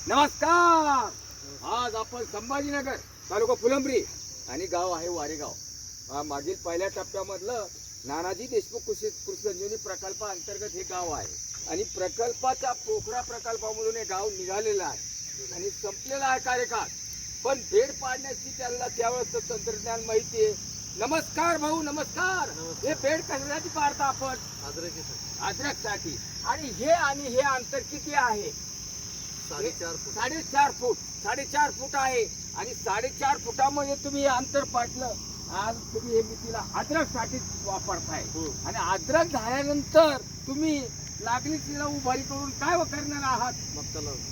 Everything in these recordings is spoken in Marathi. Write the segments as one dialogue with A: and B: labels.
A: नमस्कार. आज आपण संभाजीनगर तालुका फुलंब्री आणि गाव आहे वारेगाव. मागील पहिल्या टप्प्यामधलं नानाजी देशमुख कृषी संजीवनी प्रकल्पाअंतर्गत हे गाव आहे आणि प्रकल्पाच्या पोखरा प्रकल्पामधून हे गाव निघालेलं आहे आणि संपलेला आहे कार्यकाळ. पण बेड पाडण्याची त्यांना त्यावेळेस तंत्रज्ञान माहिती आहे. नमस्कार भाऊ, नमस्कार. हे बेड कशासाठी पाडता आपण? अद्रकसाठी. आणि हे अंतर किती आहे? 4.5 फूट. 4.5 फूट आहे आणि 4.5 फुटामध्ये तुम्ही हे अंतर पाडलं. आज तुम्ही हे मितीला अद्रकसाठी वापरताय आणि अद्रक झाल्यानंतर तुम्ही लागलीला उभारी करून काय करणार आहात?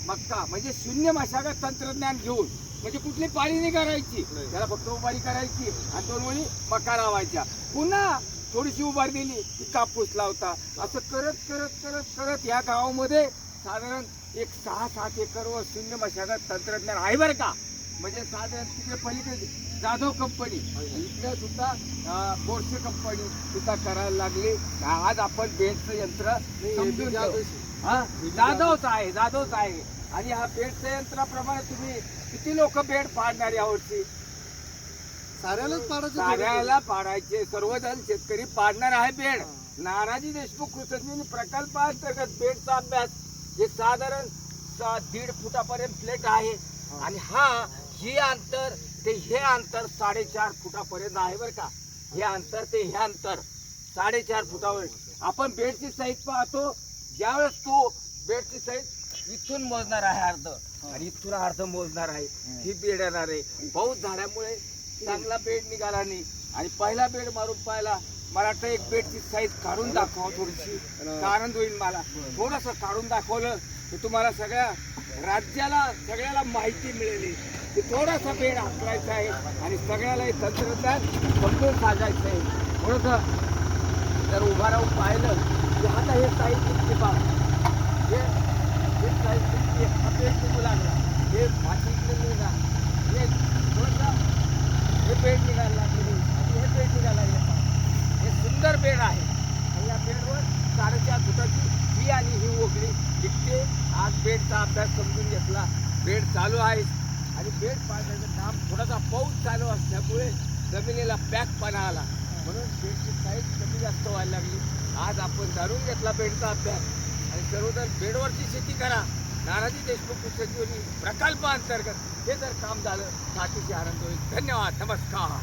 A: मक्का. म्हणजे शून्य मशागत तंत्रज्ञान घेऊन, म्हणजे कुठली पाळी नाही करायची, त्याला फक्त उभारी करायची आणि 2 वेळी मका लावायच्या. पुन्हा थोडीशी उभारी दिली की कापूस लावता. असं करत करत करत करत या गावामध्ये साधारण एक 6-7 एकरवर शून्य मशागत तंत्रज्ञान आहे बरं का. म्हणजे साधारण तिकडे पलीकडे जाधव कंपनी, इकडे सुद्धा बोरसे कंपनी सुद्धा करायला लागली. आज आपण बेडचं यंत्र समजून जाधवच आहे. आणि ह्या बेडच्या यंत्राप्रमाणे तुम्ही किती लोक बेड पाडणार यावर्षी? साऱ्याला पाडायचे. सर्वजण शेतकरी पाडणार आहे बेड. नानाजी देशमुख कृषी संजीवनी प्रकल्पाअंतर्गत बेडचा अभ्यास हे साधारण 1.5 फुटापर्यंत प्लेट आहे आणि हे अंतर ते हे अंतर 4.5 फुटापर्यंत आहे बरं का. हे अंतर ते हे अंतर 4.5 फुटावर. आपण बेडची साईज पाहतो. ज्यावेळेस तो बेडची साईज इथून मोजणार आहे अर्ध आणि इथून अर्ध मोजणार आहे. ही बेड येणार आहे. पाऊस झाल्यामुळे चांगला बेड निघाला नाही आणि पहिला बेड मारून पाहिला. मला वाटतं एक बेडची साईज काढून दाखवा थोडीशी, आनंद होईल मला. थोडंसं काढून दाखवलं की तुम्हाला सगळ्या राज्याला सगळ्याला माहिती मिळेल की थोडासा बेड हाकलायचा आहे आणि सगळ्याला हे तंत्रज्ञान समजून सांगायचं आहे. थोडंसं जर उभा राहून पाहिलं की आता हे साईज किती पहा, हे साईज किती, हा बेड निघू लागला, हे माती इकडे निघाला, हे थोडंसं हे बेड निघायला लागले आणि हे बेड निघायला लागले. हे सुंदर बेड आहे आणि या बेडवर 4.5 फुटाची ही आणि ही ओगळी निघते. आज बेडचा अभ्यास समजून घेतला. बेड चालू आहे आणि बेड पाडण्याचं काम थोडासा पाऊस चालू असल्यामुळे जमिनीला पॅकपणा आला म्हणून बेडची साईज कमी जास्त व्हायला लागली. आज आपण जाणून घेतला बेडचा अभ्यास आणि सर्वजण बेडवरची शेती करा. नानाजी देशमुख कृषी संजीवनी प्रकल्पाअंतर्गत हे जर काम झालं तर अतिशय आनंद होईल. धन्यवाद. नमस्कार.